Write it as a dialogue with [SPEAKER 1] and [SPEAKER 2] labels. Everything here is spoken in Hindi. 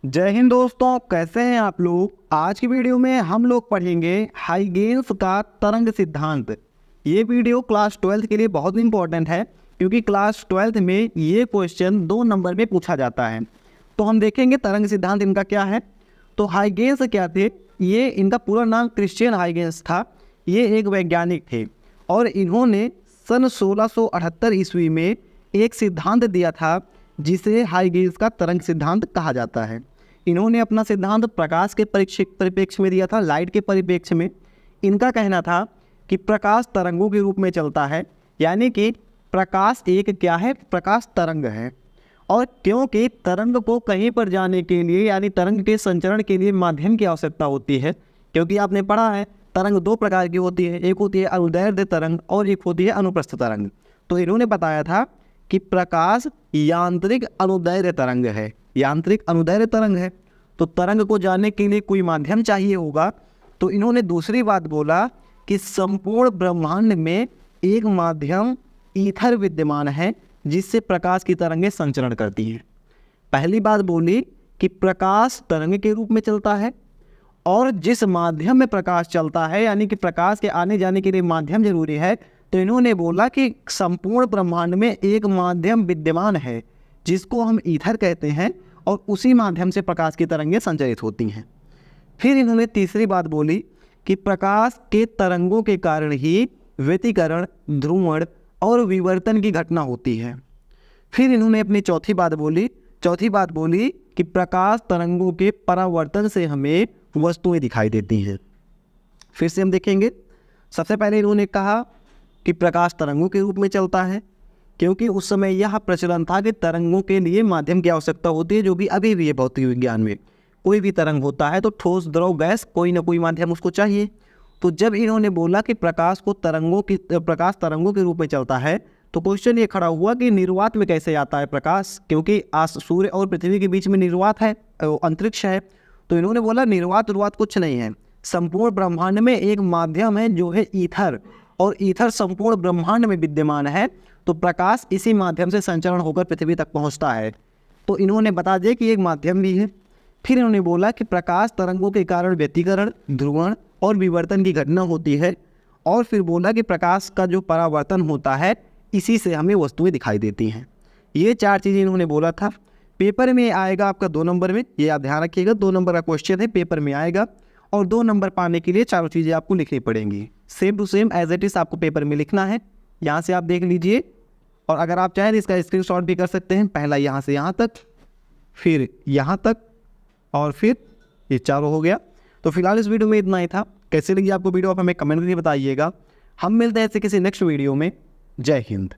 [SPEAKER 1] जय हिंद दोस्तों, कैसे हैं आप लोग। आज की वीडियो में हम लोग पढ़ेंगे हाइगेन्स का तरंग सिद्धांत। ये वीडियो क्लास 12th के लिए बहुत इंपॉर्टेंट है क्योंकि क्लास 12th में ये क्वेश्चन 2 नंबर में पूछा जाता है। तो हम देखेंगे तरंग सिद्धांत इनका क्या है। तो हाइगेन्स क्या थे, ये इनका पूरा नाम क्रिश्चियन हाइगेन्स था। ये एक वैज्ञानिक थे और इन्होंने सन 1678 ईस्वी में एक सिद्धांत दिया था जिसे हाइगेन्स का तरंग सिद्धांत कहा जाता है। इन्होंने अपना सिद्धांत प्रकाश के परिप्रेक्ष्य में दिया था, लाइट के परिप्रेक्ष्य में। इनका कहना था कि प्रकाश तरंगों के रूप में चलता है, यानी कि प्रकाश एक क्या है, प्रकाश तरंग है। और क्योंकि तरंग को कहीं पर जाने के लिए यानी तरंग के संचरण के लिए माध्यम की आवश्यकता होती है, क्योंकि आपने पढ़ा है तरंग 2 प्रकार की होती है, एक होती है अनुदैर्ध्य तरंग और एक होती है अनुप्रस्थ तरंग। तो इन्होंने बताया था कि प्रकाश यांत्रिक अनुदैर्ध्य तरंग है, यांत्रिक अनुदैर्ध्य तरंग है। तो तरंग को जानने के लिए कोई माध्यम चाहिए होगा। तो इन्होंने दूसरी बात बोला कि संपूर्ण ब्रह्मांड में एक माध्यम ईथर विद्यमान है जिससे प्रकाश की तरंगें संचरण करती हैं। पहली बात बोली कि प्रकाश तरंग के रूप में चलता है और जिस माध्यम में प्रकाश चलता है यानी कि प्रकाश के आने जाने के लिए माध्यम जरूरी है। तो इन्होंने बोला कि संपूर्ण ब्रह्मांड में एक माध्यम विद्यमान है जिसको हम ईथर कहते हैं और उसी माध्यम से प्रकाश की तरंगें संचरित होती हैं। फिर इन्होंने तीसरी बात बोली कि प्रकाश के तरंगों के कारण ही व्यतिकरण, ध्रुवण और विवर्तन की घटना होती है। फिर इन्होंने अपनी चौथी बात बोली कि प्रकाश तरंगों के परावर्तन से हमें वस्तुएं दिखाई देती हैं। फिर से हम देखेंगे। सबसे पहले इन्होंने कहा कि प्रकाश तरंगों के रूप में चलता है क्योंकि उस समय यह प्रचलन था कि तरंगों के लिए माध्यम की आवश्यकता होती है, जो भी अभी भी है भौतिक विज्ञान में। कोई भी तरंग होता है तो ठोस, द्रव, गैस, कोई ना कोई माध्यम उसको चाहिए। तो जब इन्होंने बोला कि प्रकाश तरंगों के रूप में चलता है तो क्वेश्चन ये खड़ा हुआ कि निर्वात में कैसे आता है प्रकाश, क्योंकि सूर्य और पृथ्वी के बीच में निर्वात है, अंतरिक्ष है। तो इन्होंने बोला निर्वात कुछ नहीं है, संपूर्ण ब्रह्मांड में एक माध्यम है जो है ईथर, और ईथर संपूर्ण ब्रह्मांड में विद्यमान है। तो प्रकाश इसी माध्यम से संचरण होकर पृथ्वी तक पहुंचता है। तो इन्होंने बता दिया कि एक माध्यम भी है। फिर इन्होंने बोला कि प्रकाश तरंगों के कारण व्यतिकरण, ध्रुवण और विवर्तन की घटना होती है। और फिर बोला कि प्रकाश का जो परावर्तन होता है इसी से हमें वस्तुएं दिखाई देती हैं। ये 4 चीज़ें इन्होंने बोला था। पेपर में आएगा आपका 2 नंबर में, ये आप ध्यान रखिएगा, 2 नंबर का क्वेश्चन है, पेपर में आएगा। और 2 नंबर पाने के लिए 4 चीज़ें आपको लिखनी पड़ेंगी। Same to same as it is आपको पेपर में लिखना है। यहाँ से आप देख लीजिए, और अगर आप चाहें तो इसका स्क्रीनशॉट भी कर सकते हैं। पहला यहाँ से यहाँ तक, फिर यहाँ तक, और फिर ये 4 हो गया। तो फिलहाल इस वीडियो में इतना ही था। कैसे लगी आपको वीडियो, आप हमें कमेंट करके बताइएगा। हम मिलते हैं ऐसे किसी नेक्स्ट वीडियो में। जय हिंद।